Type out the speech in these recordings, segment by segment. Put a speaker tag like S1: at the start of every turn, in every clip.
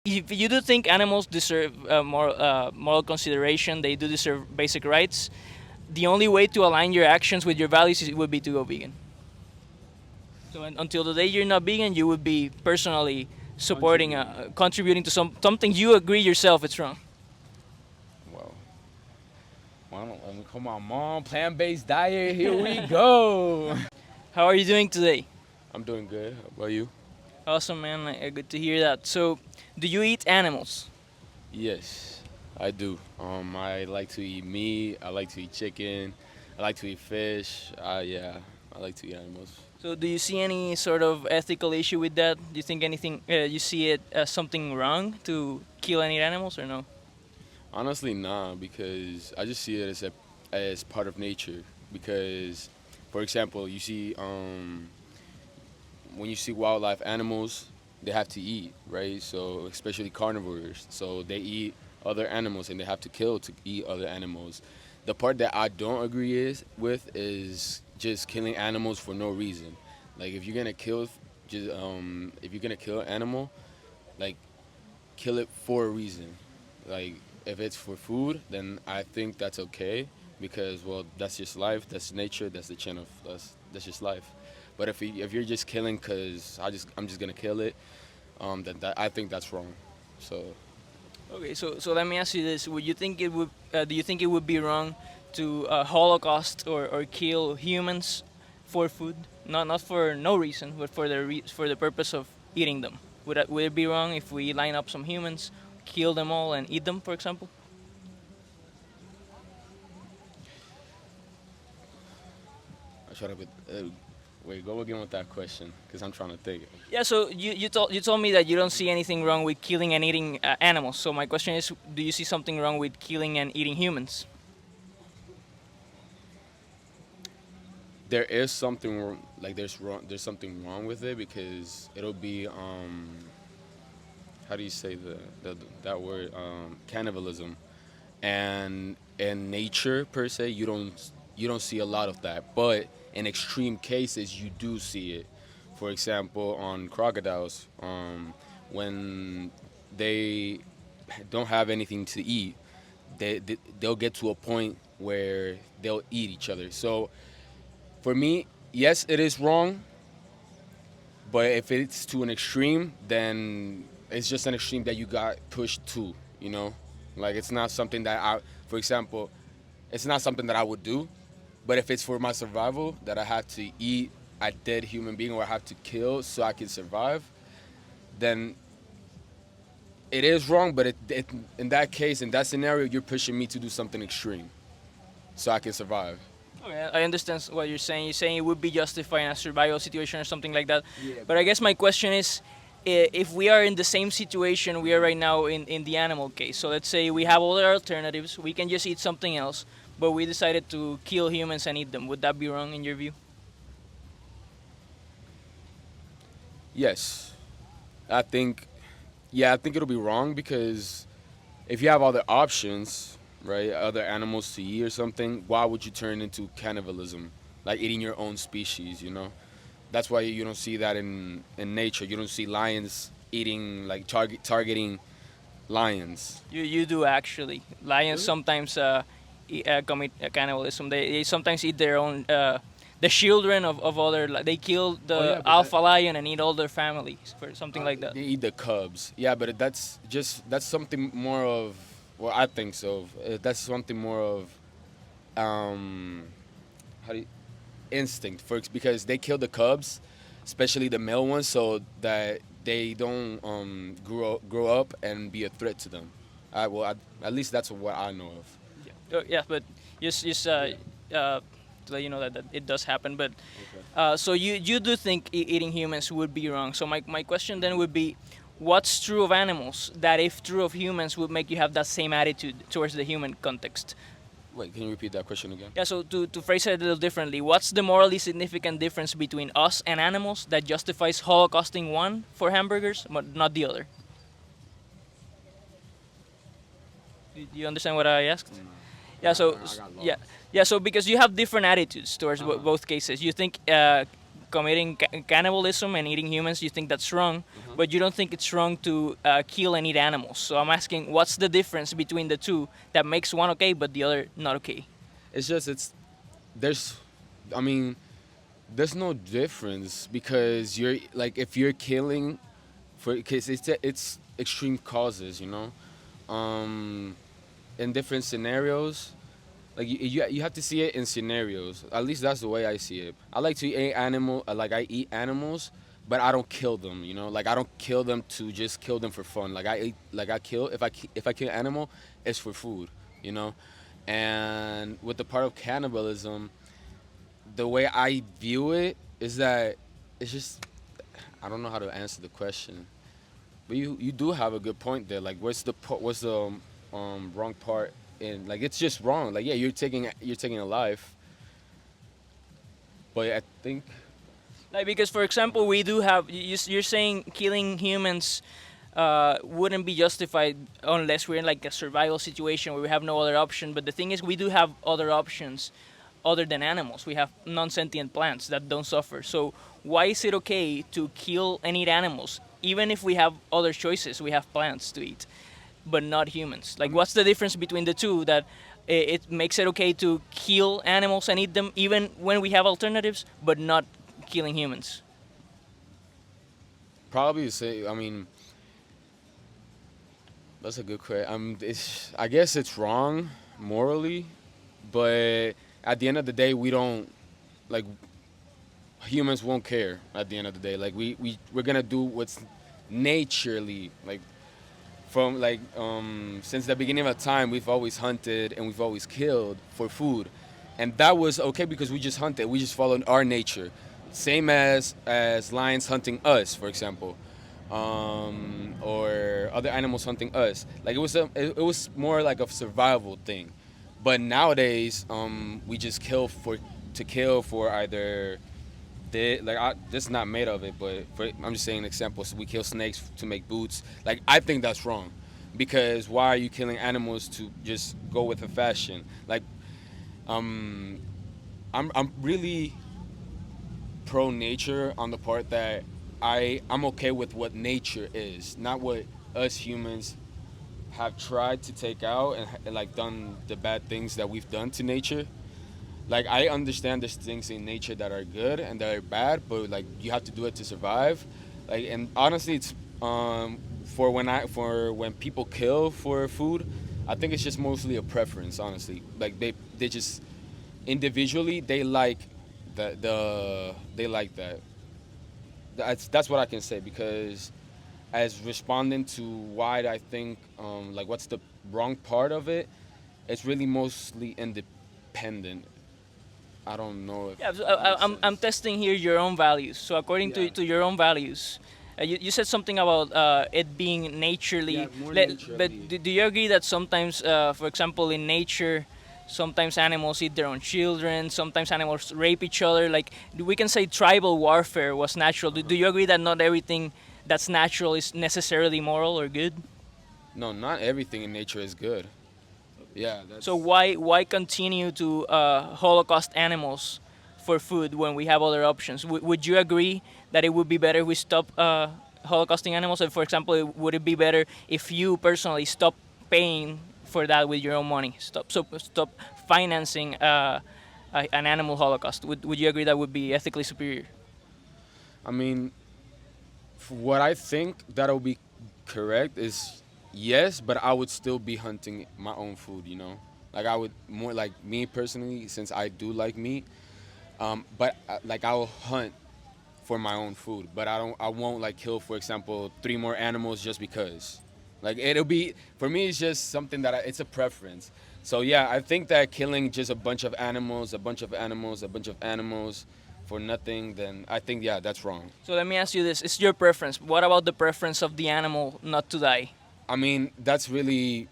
S1: if you do think animals deserve moral consideration, they do deserve basic rights. The only way to align your actions with your values would be to go vegan. So until the day you're not vegan, you would be personally supporting, contributing to something you agree yourself it's wrong.
S2: Well, come on, mom. Plant-based diet. Here we go.
S1: How are you doing today?
S2: I'm doing good. How about you?
S1: Awesome, man. Good to hear that. So, do you eat animals?
S2: Yes, I do. I like to eat meat. I like to eat chicken. I like to eat fish. Yeah, I like to eat animals.
S1: So, do you see any sort of ethical issue with that? Do you think anything? You see it as something wrong to kill and eat animals, or no?
S2: Honestly, nah, because I just see it as part of nature. Because, for example, you see when you see wildlife animals, they have to eat, right? So especially carnivores, so they eat other animals and they have to kill to eat other animals. The part that I don't agree is just killing animals for no reason. Like if you're gonna kill an animal, like kill it for a reason. Like if it's for food, then I think that's okay because well that's just life, that's nature, that's the chain of that's just life. But if you're just killing because I'm just gonna kill it, then I think that's wrong. So
S1: Okay, so let me ask you this: Would you think it would? Do you think it would be wrong to holocaust or kill humans for food? Not for no reason, but for for the purpose of eating them. Would it be wrong if we line up some humans, kill them all, and eat them, for example?
S2: I try to wait. Go again with that question because I'm trying to think.
S1: Yeah. So you told me that you don't see anything wrong with killing and eating animals. So my question is, do you see something wrong with killing and eating humans?
S2: There is something like there's something wrong with it because it'll be how do you say that word cannibalism and in nature per se you don't see a lot of that, but in extreme cases you do see it. For example, on crocodiles, when they don't have anything to eat, they'll get to a point where they'll eat each other. So for me, yes, it is wrong, but if it's to an extreme, then it's just an extreme that you got pushed to, you know? Like it's not something that for example, it's not something that I would do, but if it's for my survival, that I have to eat a dead human being or I have to kill so I can survive, then it is wrong, but in that case, in that scenario, you're pushing me to do something extreme so I can survive.
S1: Okay, I understand what you're saying. You're saying it would be justified in a survival situation or something like that.
S2: Yeah.
S1: But I guess my question is, if we are in the same situation we are right now in the animal case, so let's say we have all our alternatives, we can just eat something else, but we decided to kill humans and eat them. Would that be wrong in your view?
S2: Yes, I think, yeah, I think it'll be wrong because if you have other options, right, other animals to eat or something, why would you turn into cannibalism, like eating your own species? You know, that's why you don't see that in nature. You don't see lions eating like targeting lions.
S1: You do actually. Lions
S2: Really?
S1: sometimes commit cannibalism. They sometimes eat their own the children of other. They kill
S2: Oh
S1: the
S2: yeah, but
S1: alpha lion and eat all their families for something like that.
S2: they eat the cubs. Yeah, but that's something more of. Well, I think so. That's something more of um, how do you, instinct for because they kill the cubs, especially the male ones, so that they don't grow up and be a threat to them. At least that's what I know of.
S1: Yeah, yeah, but just to let you know that it does happen. But
S2: Okay.
S1: so you do think eating humans would be wrong. So my question then would be, what's true of animals that if true of humans would make you have that same attitude towards the human context?
S2: Wait, can you repeat that question again?
S1: Yeah, so to phrase it a little differently, what's the morally significant difference between us and animals that justifies holocausting one for hamburgers but not the other? Do you understand what I asked? Yeah, so
S2: I got
S1: yeah,
S2: lost.
S1: yeah. So because you have different attitudes towards
S2: Uh-huh.
S1: both cases, you think committing cannibalism and eating humans, you think that's wrong, but you don't think it's wrong to kill and eat animals. So I'm asking, what's the difference between the two that makes one okay but the other not okay?
S2: It's just there's, I mean, there's no difference because you're like if you're killing for because it's extreme causes, you know, in different scenarios. Like you have to see it in scenarios. At least that's the way I see it. I like to eat like I eat animals, but I don't kill them. You know, like I don't kill them to just kill them for fun. Like I kill if I kill an animal, it's for food. You know, and with the part of cannibalism, the way I view it is that it's just I don't know how to answer the question, but you do have a good point there. Like what's the wrong part in like it's just wrong. Like yeah, you're taking a life, but I think
S1: Like because, for example, we do have you're saying killing humans wouldn't be justified unless we're in like a survival situation where we have no other option. But the thing is, we do have other options other than animals. We have non-sentient plants that don't suffer. So why is it okay to kill and eat animals, even if we have other choices? We have plants to eat, but not humans. Like, what's the difference between the two that it makes it okay to kill animals and eat them, even when we have alternatives, but not killing humans?
S2: probably say I mean that's a good question. I guess it's wrong morally, but at the end of the day, we don't like humans won't care at the end of the day. Like we're gonna do what's naturally like from like since the beginning of time we've always hunted and we've always killed for food, and that was okay because we just hunted, we just followed our nature, same as lions hunting us, for example, or other animals hunting us. Like it was more like a survival thing, but nowadays we just kill for either this is not made of it, but I'm just saying examples. We kill snakes to make boots. Like I think that's wrong, because why are you killing animals to just go with the fashion? Like, I'm really pro nature on the part that I'm okay with what nature is, not what us humans have tried to take out and like done the bad things that we've done to nature. Like I understand there's things in nature that are good and that are bad, but like you have to do it to survive. Like and honestly, it's for when people kill for food, I think it's just mostly a preference. Honestly, like they just individually they like they like that. That's what I can say, because as responding to why I think like what's the wrong part of it, it's really mostly independent. I don't know if
S1: Yeah, so
S2: that makes
S1: I'm
S2: sense.
S1: testing here your own values. So according
S2: Yeah.
S1: to your own values, you said something about it being naturally.
S2: Yeah, more
S1: But
S2: naturally.
S1: do you agree that sometimes, for example, in nature, sometimes animals eat their own children, sometimes animals rape each other? Like we can say tribal warfare was natural. Do you agree that not everything that's natural is necessarily moral or good?
S2: No, not everything in nature is good. Yeah,
S1: So
S2: that's.
S1: why continue to holocaust animals for food when we have other options? Would you agree that it would be better if we stop holocausting animals? And for example, would it be better if you personally stop paying for that with your own money? Stop financing an animal holocaust. Would you agree that would be ethically superior?
S2: I mean, what I think that'll be correct is yes, but I would still be hunting my own food. You know, like I would more like me personally, since I do like meat. But like I'll hunt for my own food, but I won't like kill, for example, three more animals just because. Like it'll be for me, it's just something it's a preference. So yeah, I think that killing just a bunch of animals, a bunch of animals, a bunch of animals for nothing, then I think yeah, that's wrong.
S1: So let me ask you this: it's your preference. What about the preference of the animal not to die?
S2: I mean, that's really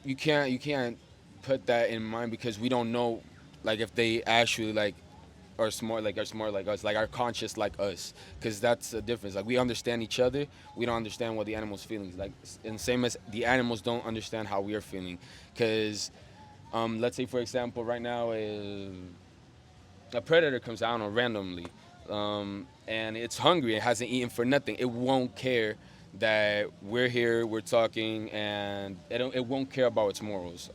S2: you can't put that in mind because we don't know like if they actually like are smart like us, like are conscious like us, because that's the difference. Like we understand each other, we don't understand what the animal's feelings like, and same as the animals don't understand how we are feeling. Because let's say for example right now a predator comes down on randomly, and it's hungry. It hasn't eaten for nothing. It won't care that we're here, we're talking, and it won't care about its morals.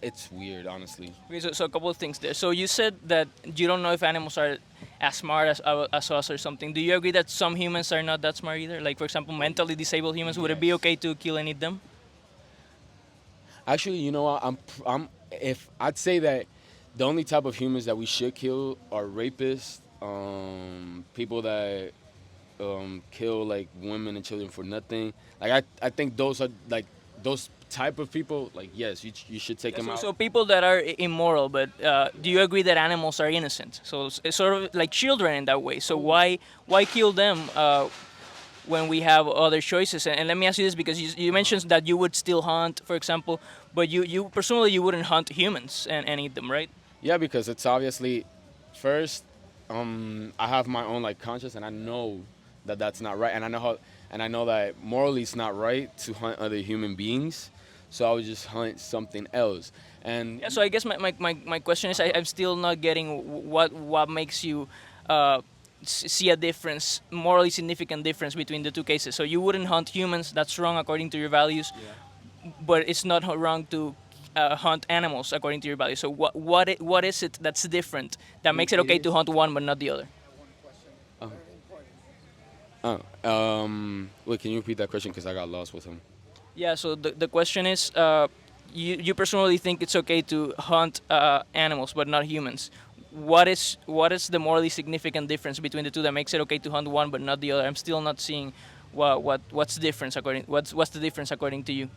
S2: It's weird, honestly.
S1: Okay, so a couple of things there. So you said that you don't know if animals are as smart as us or something. Do you agree that some humans are not that smart either? Like, for example, mentally disabled humans, would it be
S2: Yes.
S1: okay to kill and eat them?
S2: Actually, you know what? If I'd say that the only type of humans that we should kill are rapists, people that kill like women and children for nothing. Like I think those are like those type of people. Like yes, you should take
S1: Yeah,
S2: them out.
S1: so people that are immoral, but do you agree that animals are innocent? So it's sort of like children in that way. So why kill them when we have other choices? And let me ask you this because you mentioned that you would still hunt, for example, but you personally you wouldn't hunt humans and eat them, right?
S2: Yeah, because it's obviously first. I have my own like conscience, and I know that that's not right, and I know that morally it's not right to hunt other human beings. So I would just hunt something else. And
S1: Yeah, so I guess my question is I'm still not getting what makes you see a difference, morally significant difference between the two cases. So you wouldn't hunt humans, that's wrong according to your values, but it's not wrong to hunt animals according to your values. So what is it that's different that makes it okay to hunt one but not the other?
S2: wait, can you repeat that question? Because I got lost with him.
S1: Yeah, so the question is, you personally think it's okay to hunt animals but not humans. What is the morally significant difference between the two that makes it okay to hunt one but not the other? I'm still not seeing what's the difference according to you.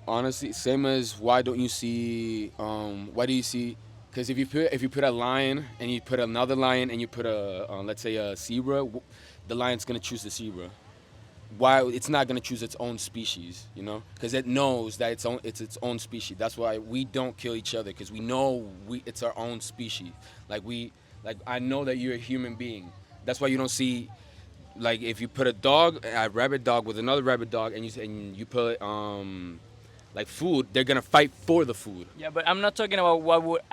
S2: Honestly, same as why don't you see? Why do you see? Because if you put a lion and you put another lion and you put a let's say a zebra, the lion's gonna choose the zebra. Why it's not gonna choose its own species? You know, because it knows that it's its own species. That's why we don't kill each other because we know it's our own species. Like I know that you're a human being. That's why you don't see like if you put a rabbit dog with another rabbit dog and you put like food, they're gonna fight for the food.
S1: Yeah, but I'm not talking about what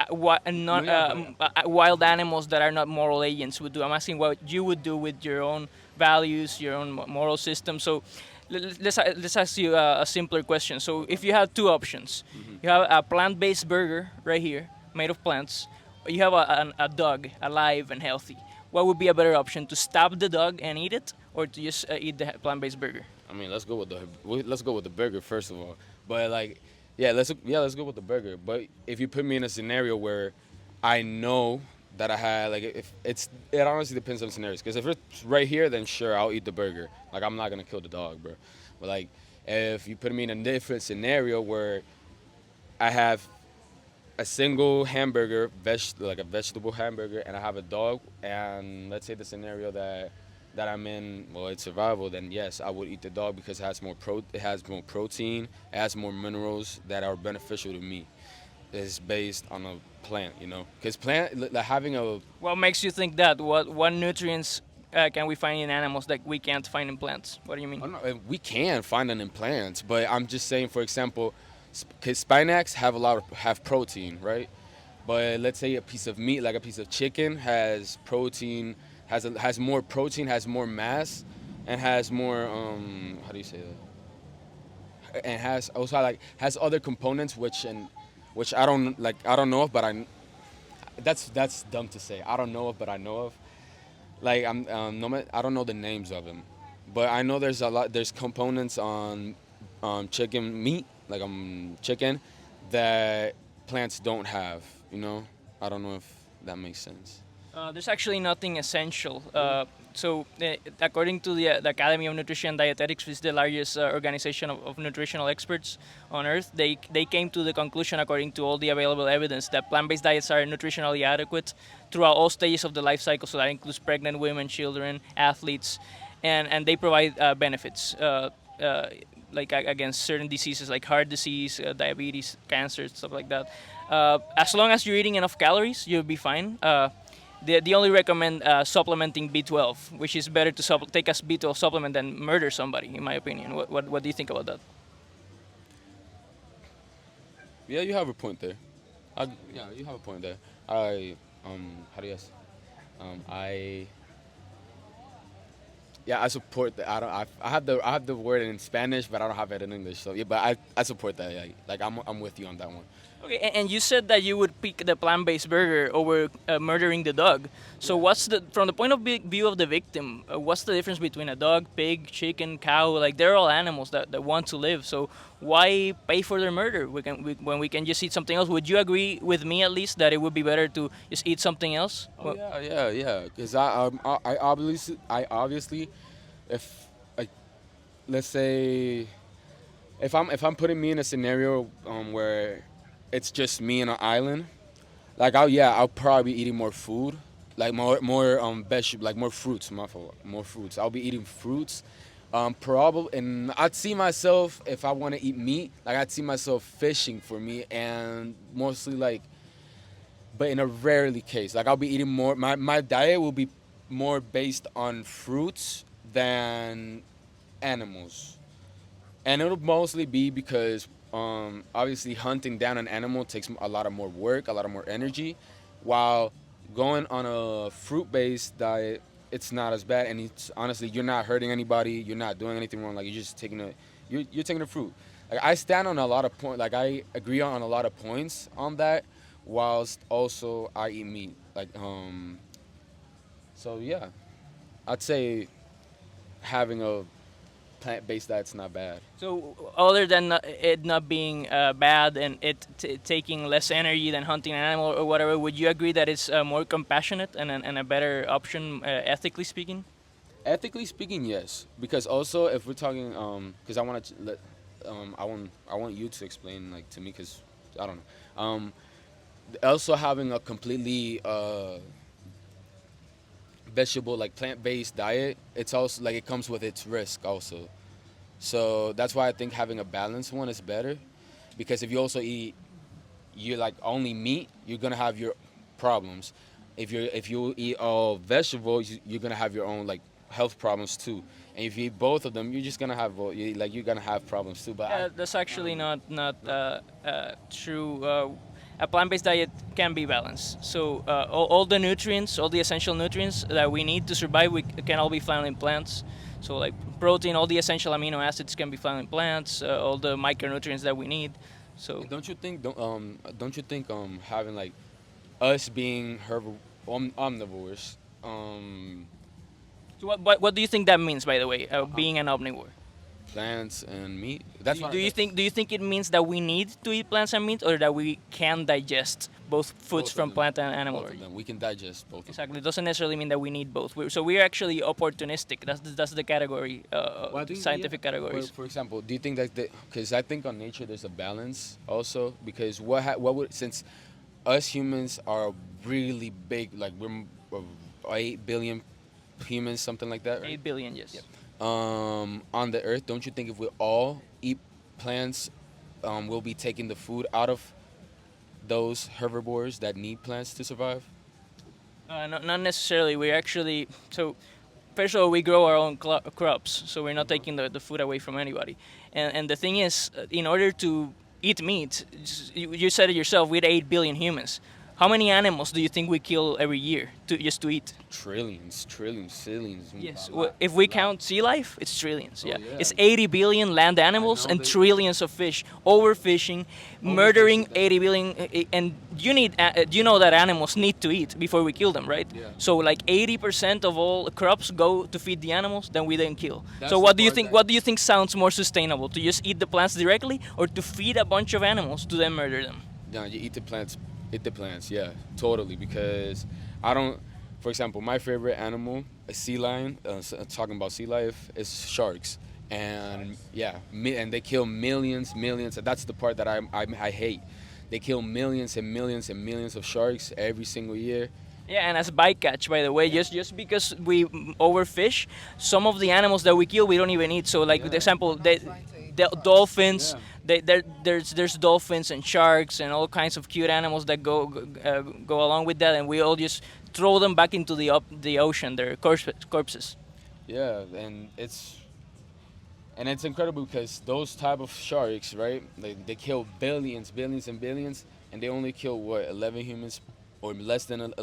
S1: not
S2: No, yeah,
S1: wild animals that are not moral agents would do. I'm asking what you would do with your own values, your own moral system. So let's ask you a simpler question. So if you have two options, you have a plant-based burger right here made of plants, or you have a dog alive and healthy. What would be a better option? To stab the dog and eat it, or to just eat the plant-based burger?
S2: I mean, let's go with the burger first of all. But like, let's go with the burger. But if you put me in a scenario where I know that I had like if it honestly depends on the scenarios. Because if it's right here, then sure I'll eat the burger. Like I'm not gonna kill the dog, bro. But like if you put me in a different scenario where I have a single hamburger, like a vegetable hamburger, and I have a dog, and let's say the scenario that I'm in, well, it's survival, then yes, I would eat the dog because it has more protein, it has more minerals that are beneficial to me. It's based on a plant, you know, because having a
S1: What makes you think that? What nutrients can we find in animals that we can't find in plants? What do you
S2: I
S1: mean?
S2: don't know, we can find them in plants, but I'm just saying, for example, because spinacs have protein, right? But let's say a piece of meat, like a piece of chicken, has protein, has more protein, has more mass, and has more how do you say that? And has also like has other components which I don't know of, but that's dumb to say. I don't know of, but I know of. Like I don't know the names of them, but I know there's components on chicken meat, like chicken, that plants don't have. You know, I don't know if that makes sense.
S1: There's actually nothing essential. According to the Academy of Nutrition and Dietetics, which is the largest organization of nutritional experts on Earth, they came to the conclusion, according to all the available evidence, that plant-based diets are nutritionally adequate throughout all stages of the life cycle. So that includes pregnant women, children, athletes, and they provide benefits. Like against certain diseases like heart disease, diabetes, cancer, stuff like that. As long as you're eating enough calories, you'll be fine. They only recommend supplementing B12, which is better to take a B12 supplement than murder somebody, in my opinion. What do you think about that?
S2: Yeah, you have a point there. Yeah, you have a point there. How do you ask? I Yeah, I support that. I have the word in Spanish, but I don't have it in English. So yeah, but I support that. Yeah, like I'm with you on that one.
S1: Okay, and you said that you would pick the plant-based burger over murdering the dog. So
S2: Yeah.
S1: what's the from the point of view of the victim? What's the difference between a dog, pig, chicken, cow? Like they're all animals that want to live. So why pay for their murder? When we can just eat something else. Would you agree with me at least that it would be better to just eat something else?
S2: Oh yeah, yeah, yeah. Because I obviously, if like let's say if I'm putting me in a scenario where it's just me in an island, like I'll probably be eating more food, like more vegetable, like more fruits. My fault, more fruits. I'll be eating fruits. Probably, and I'd see myself if I want to eat meat, like I'd see myself fishing for meat, and mostly like, but in a rarely case, like I'll be eating more. My diet will be more based on fruits than animals, and it'll mostly be because obviously hunting down an animal takes a lot of more work, a lot of more energy, while going on a fruit-based diet, it's not as bad, and it's honestly you're not hurting anybody, you're not doing anything wrong. Like you're just taking you're taking a fruit. Like I stand on a lot of point, like I agree on a lot of points on that, whilst also I eat meat. So yeah, I'd say having a plant-based diet's not bad.
S1: So other than it not being bad and it taking less energy than hunting an animal or whatever, would you agree that it's more compassionate and a better option ethically speaking?
S2: Ethically speaking, yes. Because also, if we're talking, because I want to let, I want you to explain like to me, because I don't know. Also having a completely vegetable, like plant-based diet, it's also like it comes with its risk also. So that's why I think having a balanced one is better. Because if you also eat, you like only meat, you're gonna have your problems. If you eat all vegetables, you're gonna have your own like health problems too. And if you eat both of them, you're just gonna have you're gonna have problems too. But
S1: That's actually not true. A plant-based diet can be balanced. So all the nutrients, all the essential nutrients that we need to survive, we can all be found in plants. So like protein, all the essential amino acids can be found in plants. All the micronutrients that we need. So
S2: don't you think having like us being omnivores,
S1: so what do you think that means, by the way, being an omnivore?
S2: plants and meat. That's what.
S1: Do you think it means that we need to eat plants and meat, or that we can digest both foods
S2: Both of
S1: from
S2: them.
S1: plant and animal
S2: Both of
S1: origin?
S2: them. We can digest both of them.
S1: Exactly. It doesn't necessarily mean that we need both. So we're actually opportunistic. That's the category,
S2: Well, I think,
S1: scientific
S2: yeah.
S1: categories.
S2: For example, do you think that because I think on nature there's a balance also, because what would, since us humans are really big, like we're 8 billion humans, something like that, right?
S1: 8 billion, yes.
S2: On the earth, don't you think if we all eat plants, we'll be taking the food out of those herbivores that need plants to survive?
S1: Not necessarily. We actually so first of all we grow our own crops, so we're not taking the food away from anybody. And the thing is, in order to eat meat, you said it yourself. We're 8 billion humans. How many animals do you think we kill every year to eat?
S2: Trillions, trillions, zillions.
S1: Yes.
S2: A lot,
S1: If we
S2: a lot.
S1: count sea life, it's trillions.
S2: Oh,
S1: Yeah.
S2: yeah.
S1: It's 80 billion land animals
S2: know
S1: and
S2: they-
S1: trillions of fish. Overfishing, murdering
S2: that's-
S1: 80 billion. And you know that animals need to eat before we kill them, right?
S2: Yeah.
S1: So like 80% of all crops go to feed the animals, then we then kill.
S2: That's
S1: So
S2: the
S1: what do you
S2: part
S1: think?
S2: that-
S1: What do you think sounds more sustainable? To just eat the plants directly, or to feed a bunch of animals to then murder them?
S2: No, you eat the plants. Eat the plants, yeah, totally. Because I don't. For example, my favorite animal, a sea lion. Talking about sea life, is sharks, and yeah, and they kill millions, millions. And that's the part that I hate. They kill millions and millions and millions of sharks every single year.
S1: Yeah, and as bycatch, by the way, just because we overfish, some of the animals that we kill we don't even eat. So, like
S2: Yeah.
S1: the example, the dolphins, there's dolphins and sharks and all kinds of cute animals that go along with that, and we all just throw them back into the ocean. They're corpses.
S2: Yeah, and it's incredible because those type of sharks, right? They kill billions, billions, and billions, and they only kill what 11 humans or less than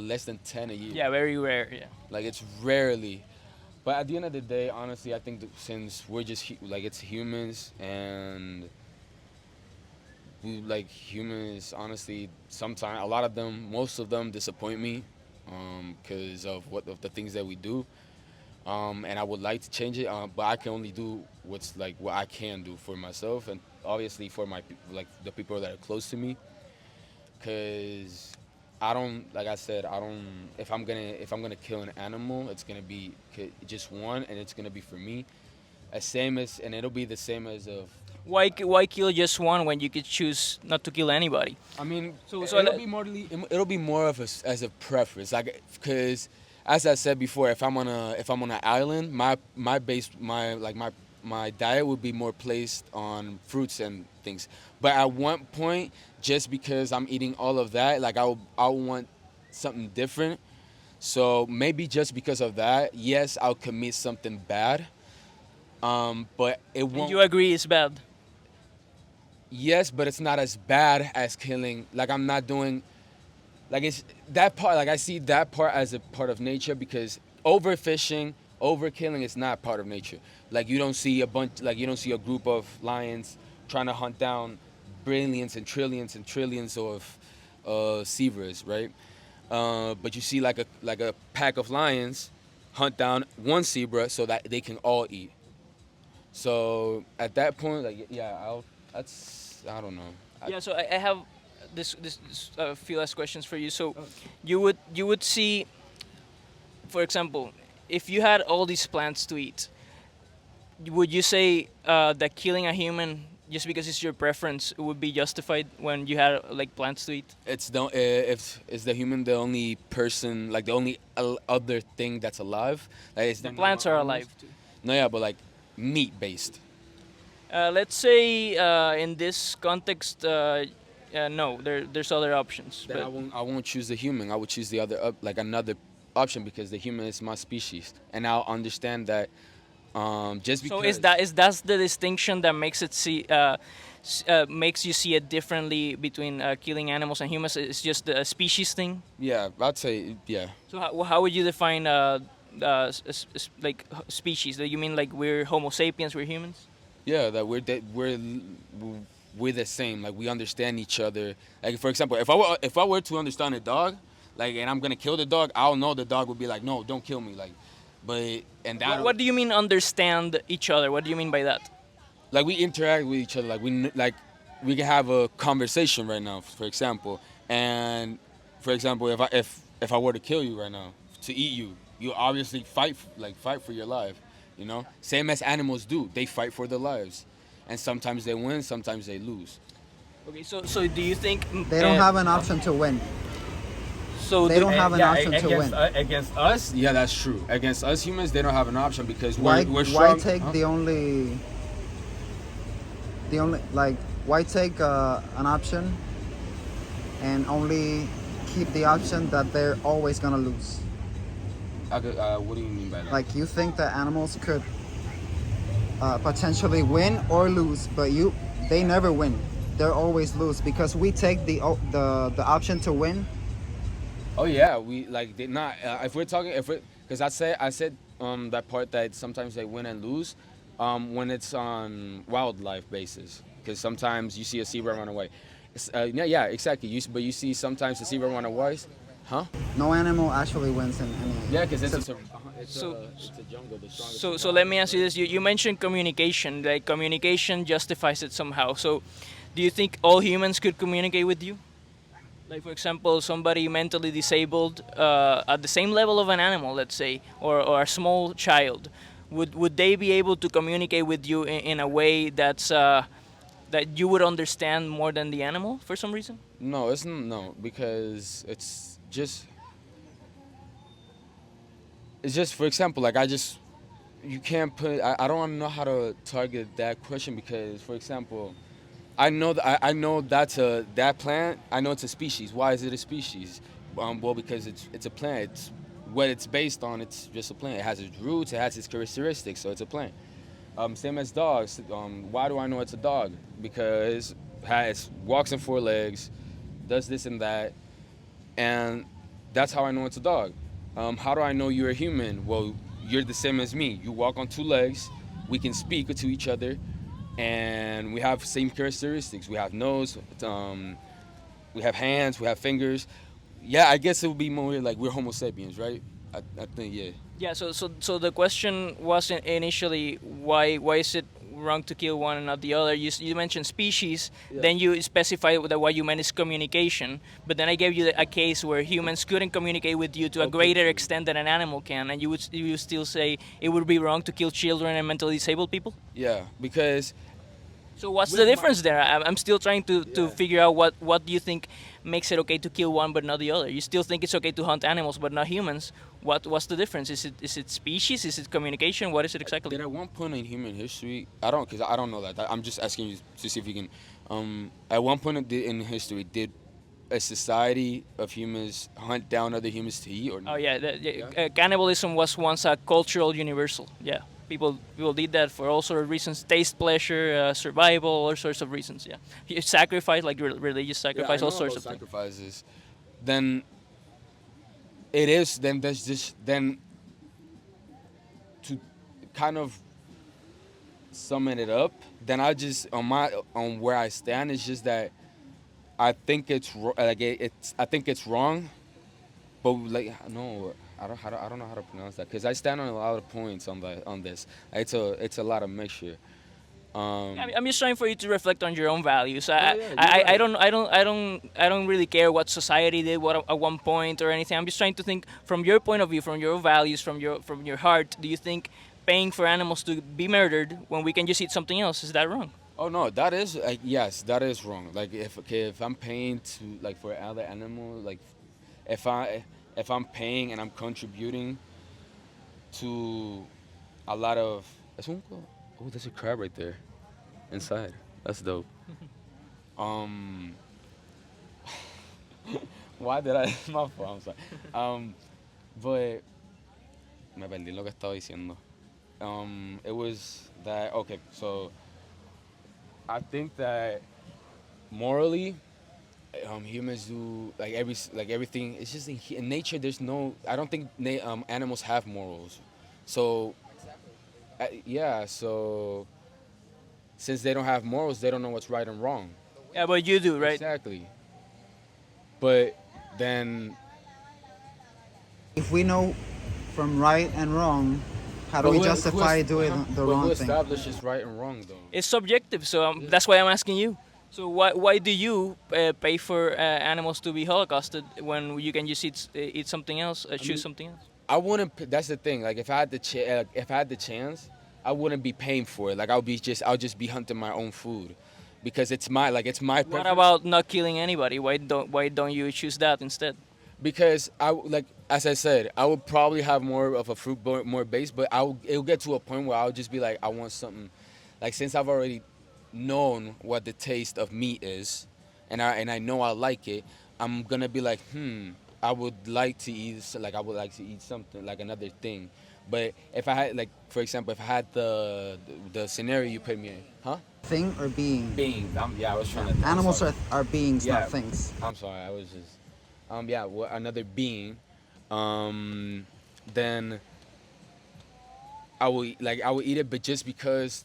S2: 10 a year.
S1: Yeah, very rare. Yeah.
S2: Like it's rarely. But at the end of the day, honestly, I think that since we're just like it's humans and we like humans, honestly, sometimes a lot of them, most of them disappoint me, because of the things that we do. And I would like to change it, but I can only do what's like what I can do for myself and obviously for like the people that are close to me. Cause I don't, like I said, I don't. If I'm gonna kill an animal, it's gonna be just one, and it's gonna be for me. And it'll be the same as of.
S1: Why kill just one when you could choose not to kill anybody?
S2: I mean,
S1: So
S2: it'll be more of as a preference, like because as I said before, if I'm on an island, my diet would be more placed on fruits and things. But at one point, just because I'm eating all of that, like I want something different. So maybe just because of that, yes, I'll commit something bad. But it won't.
S1: you agree it's bad.
S2: Yes, but it's not as bad as killing. Like I'm not doing. Like it's that part. Like I see that part as a part of nature because overfishing, overkilling is not part of nature. Like you don't see you don't see a group of lions trying to hunt down billions and trillions of zebras, right? But you see like a pack of lions hunt down one zebra so that they can all eat. So at that point, like yeah, I don't know.
S1: Yeah. So I have this few last questions for you. So you would see, for example, if you had all these plants to eat, would you say that killing a human just because it's your preference would be justified when you had like plants to eat?
S2: It's the if is the human the only person like the only other thing that's alive? Like is
S1: The
S2: there no
S1: plants
S2: more
S1: are
S2: animals?
S1: alive too.
S2: No, yeah, but like meat based.
S1: Let's say in this context, no, there's other options.
S2: Then
S1: But
S2: I won't choose the human. I would choose the other like another option because the human is my species, and I'll understand that just because.
S1: so is that's the distinction that makes it makes you see it differently between killing animals and humans? It's just a species thing.
S2: Yeah, I'd say yeah.
S1: So how would you define like species? Do you mean like we're Homo sapiens, we're humans?
S2: Yeah, that we're the same. Like we understand each other. Like for example, if I were to understand a dog, like and I'm gonna kill the dog, I'll know the dog would be like, no, don't kill me. Like, but and that
S1: What do you mean understand each other? What do you mean by that?
S2: like we interact with each other. Like we can have a conversation right now, for example. And for example, if I were to kill you right now to eat you, you obviously fight for your life. You know, same as animals do. They fight for their lives, and sometimes they win, sometimes they lose.
S1: Okay, so do you think
S3: They don't have an option to win.
S1: so
S3: They
S1: do-
S3: don't have an option to win.
S2: Against us, yeah, that's true. Against us humans, they don't have an option because
S3: Why
S2: we're strong.
S3: why take the only like why take an option and only keep the option that they're always gonna lose?
S2: What do you mean by that?
S3: Like you think that animals could potentially win or lose, but they never win. They're always lose because we take the option to win.
S2: Oh yeah, we like they not. If we're talking, because I said that part that sometimes they win and lose, when it's on wildlife basis. Because sometimes you see a zebra run away. Yeah, exactly. But you see sometimes the zebra run away. Huh?
S3: No animal actually wins in any.
S2: Yeah, because it's
S1: So-
S2: a jungle. The strongest.
S1: So let me ask you this: you mentioned communication. Like communication justifies it somehow. So, do you think all humans could communicate with you? Like for example, somebody mentally disabled at the same level of an animal, let's say, or a small child, would they be able to communicate with you in a way that's that you would understand more than the animal for some reason?
S2: No, no, because it's just for example, like you can't put. I don't know how to target that question because, for example, I know that plant. I know it's a species. Why is it a species? Well, because it's a plant. It's what it's based on. It's just a plant. It has its roots. It has its characteristics. So it's a plant. Same as dogs. Why do I know it's a dog? Because it walks on four legs, does this and that, and that's how I know it's a dog. How do I know you're a human? Well, you're the same as me. You walk on two legs. We can speak to each other, and we have same characteristics. We have nose, we have hands, we have fingers. Yeah, I guess it would be more like we're Homo sapiens, right? I think, yeah.
S1: Yeah. So the question wasn't initially why is it wrong to kill one and not the other. You mentioned species,
S2: Yeah.
S1: then you specified that what you meant is communication. But then I gave you a case where humans couldn't communicate with you to a
S2: Okay.
S1: greater extent than an animal can, and you would still say it would be wrong to kill children and mentally disabled people.
S2: Yeah, because
S1: So what's
S2: With
S1: the
S2: my-
S1: difference there? I'm still trying to
S2: Yeah.
S1: figure out what do you think makes it okay to kill one but not the other. You still think it's okay to hunt animals but not humans. What's the difference? Is it species? Is it communication? What is it exactly?
S2: that at one point in human history, because I don't know that. I'm just asking you to see if you can. At one point in history, did a society of humans hunt down other humans to eat or not?
S1: Oh yeah, cannibalism was once a cultural universal. Yeah, people did that for all sorts of reasons: taste, pleasure, survival, all sorts of reasons. Yeah, sacrifice, like religious sacrifice, all sorts of things.
S2: sacrifices. Then it is. Then there's just then to kind of summing it up. Then I just on where I stand is just that I think it's I think it's wrong, but like no, I don't know how to pronounce that because I stand on a lot of points on this. It's a lot of mixture.
S1: I'm just trying for you to reflect on your own values.
S2: yeah, you're
S1: I
S2: right.
S1: don't really care what society did at one point or anything. I'm just trying to think from your point of view, from your values, from your heart. Do you think paying for animals to be murdered when we can just eat something else, is that wrong?
S2: Oh no, that is yes, that is wrong. Like if I'm paying to like for other animal, like if I'm paying and I'm contributing to a lot of oh, there's a crab right there inside. That's dope. Um, why did I? My fault. I'm sorry. But me perdí lo que estaba diciendo. It was that okay. So I think that morally, humans do like everything. It's just in nature. There's no. I don't think animals have morals. So yeah. So since they don't have morals, they don't know what's right and wrong.
S1: Yeah, but you do, right?
S2: Exactly. But then
S3: If we know from right and wrong, how do we justify doing the
S2: who
S3: wrong thing?
S2: establishes right and wrong though?
S1: It's subjective, so that's why I'm asking you. So why do you pay for animals to be holocausted when you can just eat something else, choose something else?
S2: I wouldn't. That's the thing. Like if I had if I had the chance, I wouldn't be paying for it. Like I'll just be hunting my own food, because it's my
S1: What
S2: preference.
S1: about not killing anybody? Why don't you choose that instead?
S2: Because as I said, I would probably have more of a fruit more base, but it'll get to a point where I'll just be like, I want something, like since I've already known what the taste of meat is, and I know I like it, I'm gonna be like, I would like to eat something like another thing. But if I had for example, if I had the scenario you put me in,
S3: Thing or being?
S2: being, I was trying to.
S3: Animals are beings,
S2: Yeah.
S3: not things.
S2: I'm sorry, I was just another being, then I will eat it, but just because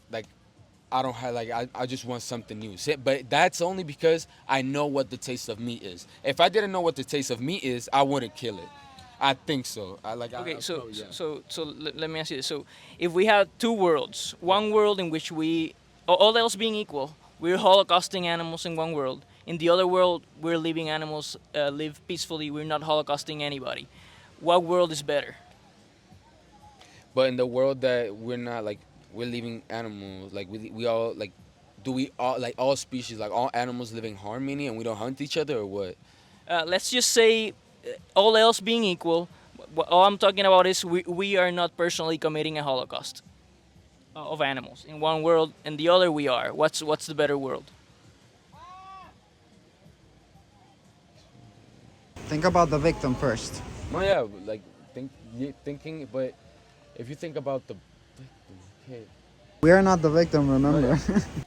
S2: I don't have I just want something new. But that's only because I know what the taste of meat is. If I didn't know what the taste of meat is, I wouldn't kill it. I think so.
S1: Okay, let me ask you this. So if we had two worlds, one world in which all else being equal, we're holocausting animals in one world. In the other world, we're leaving animals live peacefully. We're not holocausting anybody. What world is better?
S2: But in the world that we're not we're leaving animals we all do we all all species all animals live in harmony and we don't hunt each other or what?
S1: Let's just say, all else being equal, all I'm talking about is we are not personally committing a holocaust of animals. In one world, in the other we are. What's the better world?
S3: Think about the victim first.
S2: No, yeah, thinking, but if you think about the okay.
S3: We are not the victim, remember?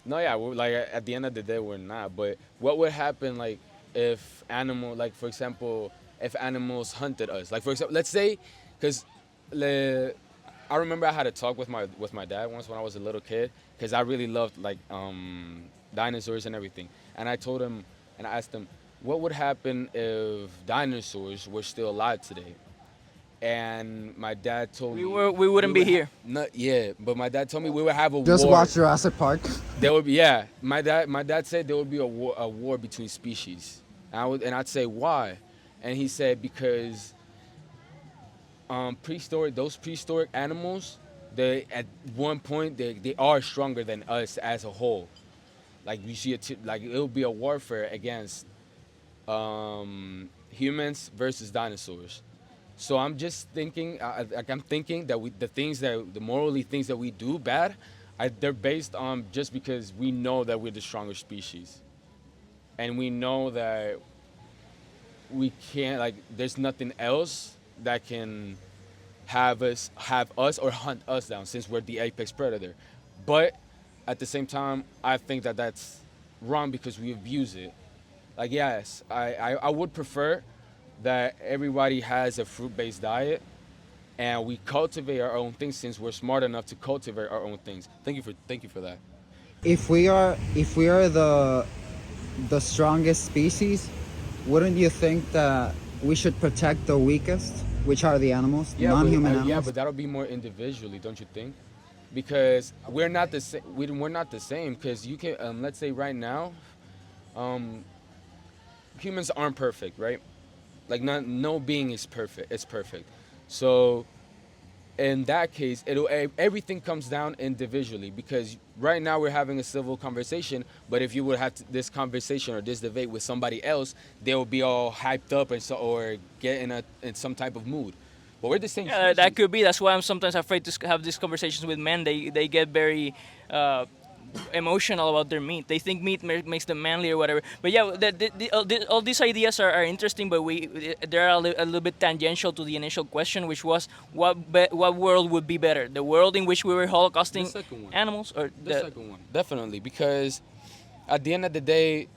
S2: No, yeah, we're, at the end of the day, we're not. But what would happen, if animal, for example, if animals hunted us. Like for example, let's say, because I remember I had a talk with my dad once when I was a little kid, because I really loved like dinosaurs and everything. And I told him and I asked him, what would happen if dinosaurs were still alive today? And my dad told me
S1: We wouldn't be here.
S2: not yeah, but my dad told me we would have a
S3: Just
S2: war.
S3: watch Jurassic Park.
S2: There would be yeah. My dad said there would be a war between species. I'd say why, and he said because those prehistoric animals, they at one point they are stronger than us as a whole. Like you see like it'll be a warfare against humans versus dinosaurs. So I'm just thinking, I'm thinking that the morally things that we do bad, they're based on just because we know that we're the stronger species, and we know that we can't like there's nothing else that can have us or hunt us down since we're the apex predator. But at the same time, I think that that's wrong because we abuse it. Like yes, I would prefer that everybody has a fruit-based diet and we cultivate our own things since we're smart enough to cultivate our own things. Thank you for that.
S3: If we are the strongest species, wouldn't you think that we should protect the weakest, which are the animals, non-human animals?
S2: Yeah, but that'll be more individually, don't you think? Because we're not the same. We're not the same. Because you can, let's say right now, humans aren't perfect, right? Like no being is perfect. It's perfect. So in that case, everything comes down individually because right now we're having a civil conversation, but if you would have this conversation or this debate with somebody else, they will be all hyped up or get in some type of mood. But we're the same.
S1: Yeah, that could be. That's why I'm sometimes afraid to have these conversations with men. They get very emotional about their meat. They think meat makes them manly or whatever. But yeah, all these ideas are interesting, but they're a little bit tangential to the initial question, which was what world would be better? The world in which we were holocausting
S2: The second one.
S1: animals, or
S2: The second one, definitely, because at the end of the day,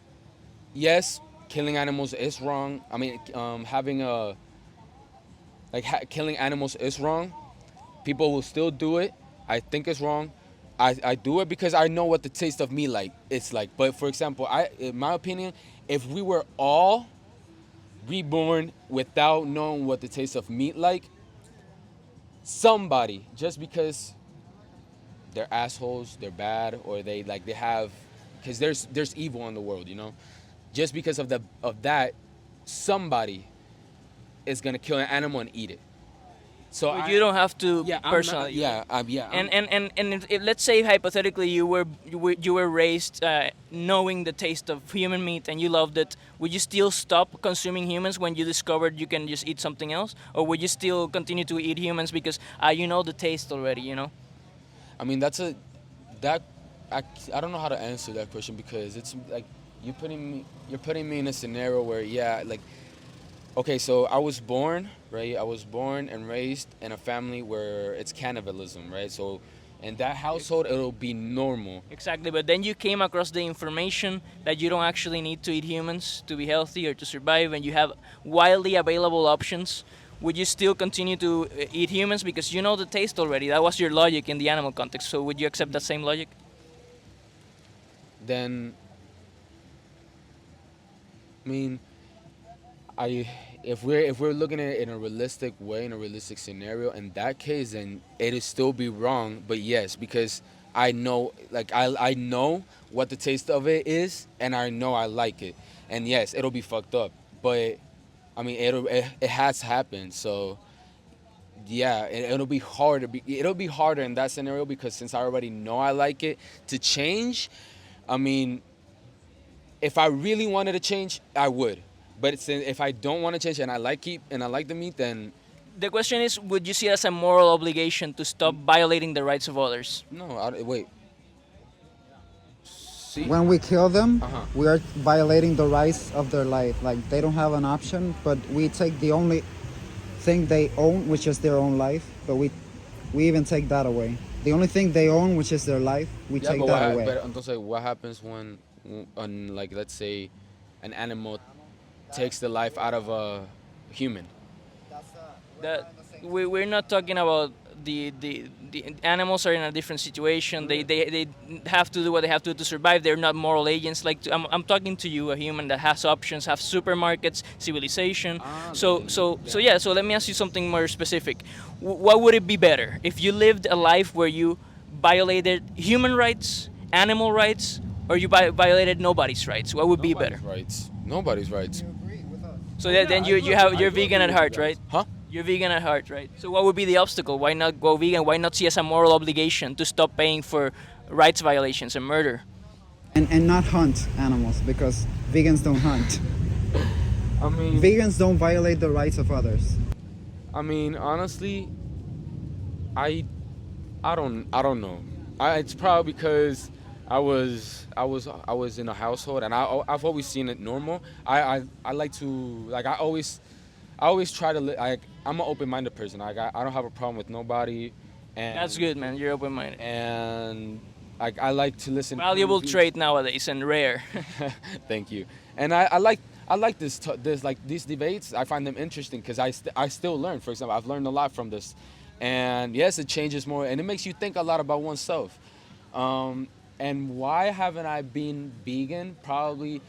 S2: yes, killing animals is wrong. I mean, having a killing animals is wrong. People will still do it. I think it's wrong. I do it because I know what the taste of meat it's like. But for example, in my opinion, if we were all reborn without knowing what the taste of meat like, somebody just because they're assholes, they're bad, or they have, because there's evil in the world, just because of that, somebody is gonna kill an animal and eat it. So
S1: you don't have to
S2: yeah,
S1: personally.
S2: yeah.
S1: And if, let's say hypothetically you were raised knowing the taste of human meat and you loved it, would you still stop consuming humans when you discovered you can just eat something else, or would you still continue to eat humans because you know the taste already?
S2: I mean, I don't know how to answer that question because it's like you're putting me in a scenario where okay, so I was born and raised in a family where it's cannibalism, right? So in that household, it'll be normal.
S1: Exactly, but then you came across the information that you don't actually need to eat humans to be healthy or to survive, and you have widely available options. Would you still continue to eat humans because you know the taste already? That was your logic in the animal context. So would you accept that same logic?
S2: Then, I mean, if we're looking at it in a realistic way, in a realistic scenario, in that case, then it'd still be wrong. But yes, because I know, I know what the taste of it is, and I know I like it. And yes, it'll be fucked up. But I mean, it has happened. So yeah, it'll be hard. It'll be harder in that scenario because since I already know I like it, to change. I mean, if I really wanted to change, I would. But if I don't want to change and I like the meat, then
S1: The question is, would you see it as a moral obligation to stop violating the rights of others?
S2: no. Wait. See?
S3: When we kill them,
S2: Uh-huh.
S3: we are violating the rights of their life. Like they don't have an option, but we take the only thing they own, which is their own life. But we even take that away. The only thing they own, which is their life, we take that away.
S2: But entonces, what happens when let's say, an animal takes the life out of human.
S1: That we're not talking about the animals are in a different situation. They have to do what they have to do to survive. They're not moral agents. Like I'm talking to you, a human that has options, have supermarkets, civilization. So yeah. So let me ask you something more specific. What would it be better if you lived a life where you violated human rights, animal rights, or you violated nobody's rights? What would be better?
S2: Rights. Nobody's rights.
S1: So that, then you're vegan at heart, right?
S2: Huh?
S1: You're vegan at heart, right? So what would be the obstacle? Why not go vegan? Why not see as a moral obligation to stop paying for rights violations and murder?
S3: And not hunt animals because vegans don't hunt.
S2: I mean,
S3: Vegans don't violate the rights of others.
S2: honestly, I I don't know. It's probably because I was in a household and I've always seen it normal. I like to like I always try to I'm an open-minded person. I don't have a problem with nobody, and
S1: That's good, man. You're open-minded.
S2: And I like to listen.
S1: Valuable trait nowadays and rare.
S2: Thank you. And I like this like these debates. I find them interesting because I still learn. For example, I've learned a lot from this, and yes, it changes more and it makes you think a lot about oneself. And why haven't I been vegan? Probably.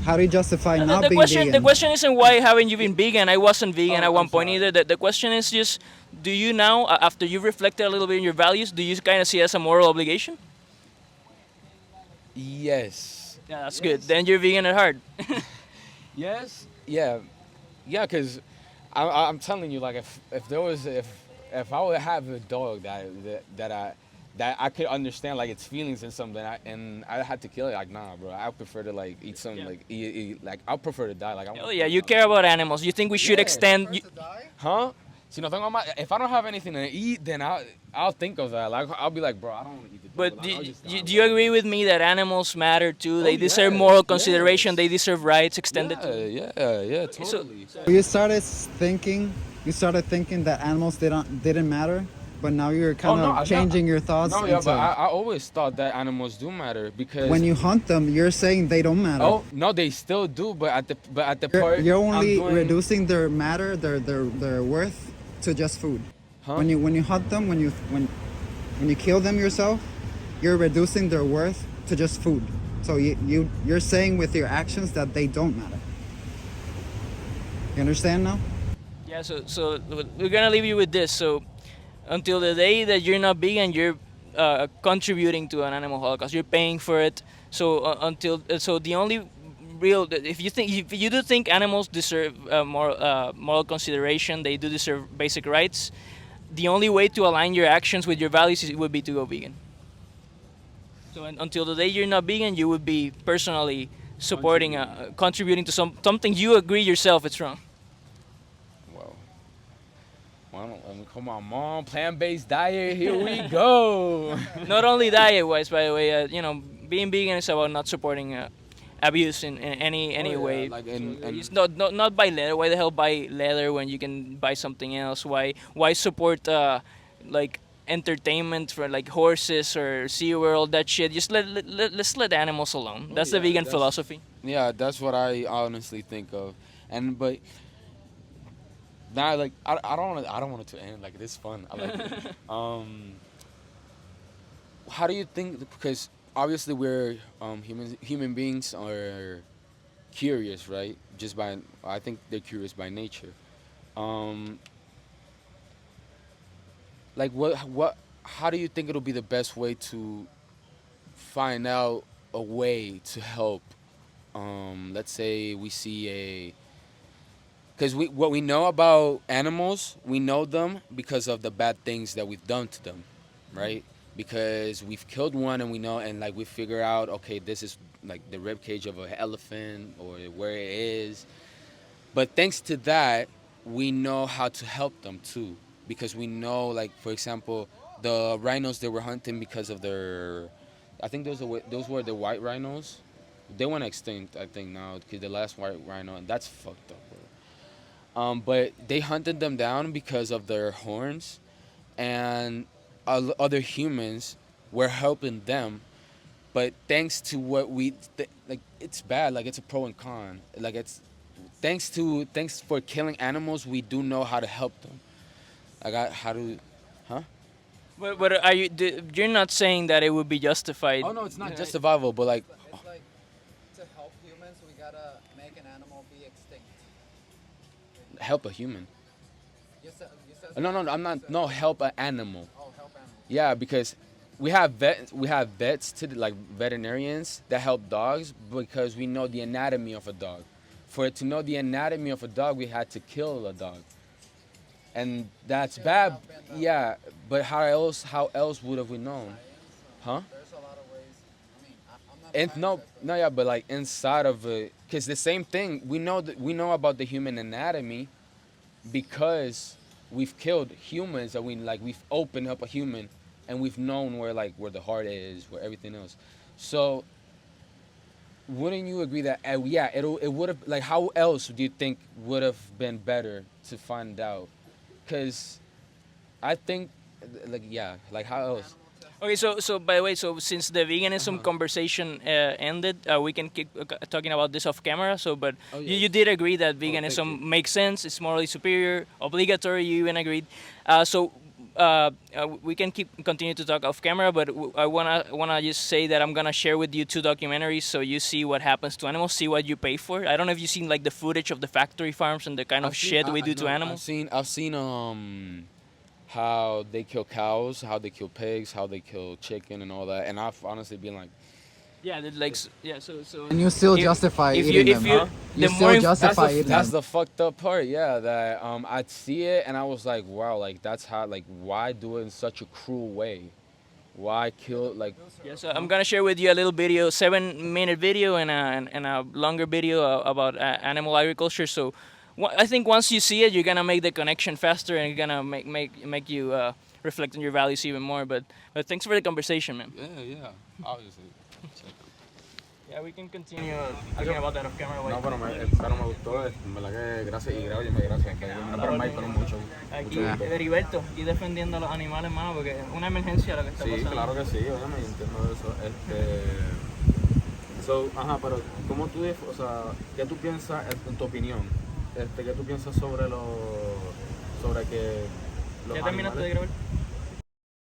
S3: How do you justify not
S1: the
S3: being
S1: question
S3: vegan?
S1: the question isn't why haven't you been vegan. I wasn't vegan
S2: Oh,
S1: at one
S2: I'm
S1: point
S2: sorry.
S1: either. The question is just, do you now, after you've reflected a little bit on your values, do you kind of see it as a moral obligation?
S2: Yes.
S1: Yeah, that's good. Then you're vegan at heart.
S2: Yes. Yeah. Yeah. Because I'm telling you, like if there was if I would have a dog that I could understand like its feelings and something, and I had to kill it, like nah, bro. I prefer to like eat something
S1: Yeah.
S2: like eat like I prefer to die. Like
S1: Oh yeah, you care about animals. You think we should
S2: Yeah.
S1: extend?
S2: Huh? Si no tengo if I don't have anything to eat, then I'll think of that. Like I'll be like, bro, I don't want to eat the dog.
S1: But
S2: Like, I'll just die.
S1: do you agree with me that animals matter too? They deserve
S2: yes,
S1: moral consideration.
S2: yes.
S1: They deserve rights extended to them.
S2: Yeah, totally.
S3: You started thinking that animals didn't matter, but now you're kind
S2: no,
S3: of changing your thoughts.
S2: No, yeah,
S3: into,
S2: but I always thought that animals do matter because
S3: when you hunt them, you're saying they don't matter.
S2: oh no, they still do, but at the
S3: You're,
S2: part
S3: you're
S2: I'm
S3: only
S2: doing-
S3: reducing their matter, their worth to just food.
S2: Huh?
S3: When you hunt them, when you kill them yourself, you're reducing their worth to just food. So you're saying with your actions that they don't matter. You understand now?
S1: Yeah. So we're gonna leave you with this. So until the day that you're not vegan, you're contributing to an animal holocaust. You're paying for it. So so the only real, if you do think animals deserve moral consideration, they do deserve basic rights. The only way to align your actions with your values would be to go vegan. So until the day you're not vegan, you would be personally supporting, contributing to something you agree yourself it's wrong.
S2: Well, come on, mom, plant-based diet. Here we go.
S1: Not only diet-wise, by the way, being vegan is about not supporting abuse in any way.
S2: Like
S1: It's not buy leather. Why the hell buy leather when you can buy something else? Why support like entertainment for like horses or SeaWorld, that shit? Just let's let animals alone. That's the vegan philosophy.
S2: yeah, that's what I honestly think of, but. Now, like I don't want it to end. Like this fun. I like it. How do you think? Because obviously we're human beings are curious, right? I think they're curious by nature. Like how do you think it'll be the best way to find out a way to help? Let's say we see because what we know about animals, we know them because of the bad things that we've done to them, right? Because we've killed one and we know, and like we figure out, okay, this is like the rib cage of an elephant or where it is. But thanks to that, we know how to help them too, because we know, like for example, the rhinos they were hunting because of I think those were the white rhinos. They went extinct, I think now, because the last white rhino, and that's fucked up, bro. But they hunted them down because of their horns, and other humans were helping them. But thanks to what like, it's bad. Like it's a pro and con. Like thanks for killing animals, we do know how to help them. I got how to, huh?
S1: But are you're not saying that it would be justified?
S2: Oh no, it's not just survival, but like
S3: It's like to help humans, we gotta make an animal be extinct.
S2: help a human.
S3: You said
S2: No, I'm not. No, help an animal.
S3: Oh, help animals.
S2: Yeah, because we have vets like veterinarians that help dogs because we know the anatomy of a dog. For it to know the anatomy of a dog, we had to kill a dog, and that's bad. Yeah, but how else would have we known? Huh?
S3: There's a lot of ways. I mean, I'm not.
S2: And no, yeah, but like inside of it, because the same thing we know about the human anatomy because we've killed humans. That we've opened up a human, and we've known where the heart is, where everything else. So wouldn't you agree that yeah, it would have, like, how else do you think would have been better to find out? Because I think like how else?
S1: Okay, so by the way, so since the veganism conversation ended, we can keep talking about this off camera. So, but
S2: Oh,
S1: you did agree that
S2: thank
S1: veganism
S2: you.
S1: makes sense, it's morally superior, obligatory. You even agreed. We can continue to talk off camera, but I wanna just say that I'm gonna share with you 2 documentaries so you see what happens to animals, see what you pay for. I don't know if you've seen like the footage of the factory farms and the kind of shit we do to animals.
S2: I've seen how they kill cows, how they kill pigs, how they kill chicken and all that, and I've honestly been like,
S1: Yeah, like yeah. So
S3: And you still
S1: if-
S3: justify
S1: if
S3: eating
S1: you
S3: them.
S1: you
S3: Huh?
S1: the
S3: You
S1: more
S3: still
S1: inf-
S3: justify eating
S2: that's
S3: them.
S2: the fucked up part, yeah. That I'd see it and I was like, wow, like that's how, like, why do it in such a cruel way? Why kill, like?
S1: Yeah, so I'm gonna share with you a little video, 7-minute video and a longer video about animal agriculture. So, I think once you see it, you're gonna make the connection faster and you're gonna make you reflect on your values even more. But thanks for the conversation, man.
S2: Yeah, obviously.
S1: Yeah, we can continue talking about that off camera.
S2: No, pero me gustó, en verdad que gracias, y gracias. No, pero Mike, pero mucho.
S1: Aquí, Heriberto, y defendiendo a los animales, mano, porque es una emergencia lo que está
S2: Sí,
S1: pasando.
S2: claro que sí, obviamente, yo entiendo eso. Pero ¿cómo tú, o sea, qué tú piensas, en tu opinión, qué tú piensas sobre que los
S1: ¿Ya terminaste de
S2: animales?
S1: grabar?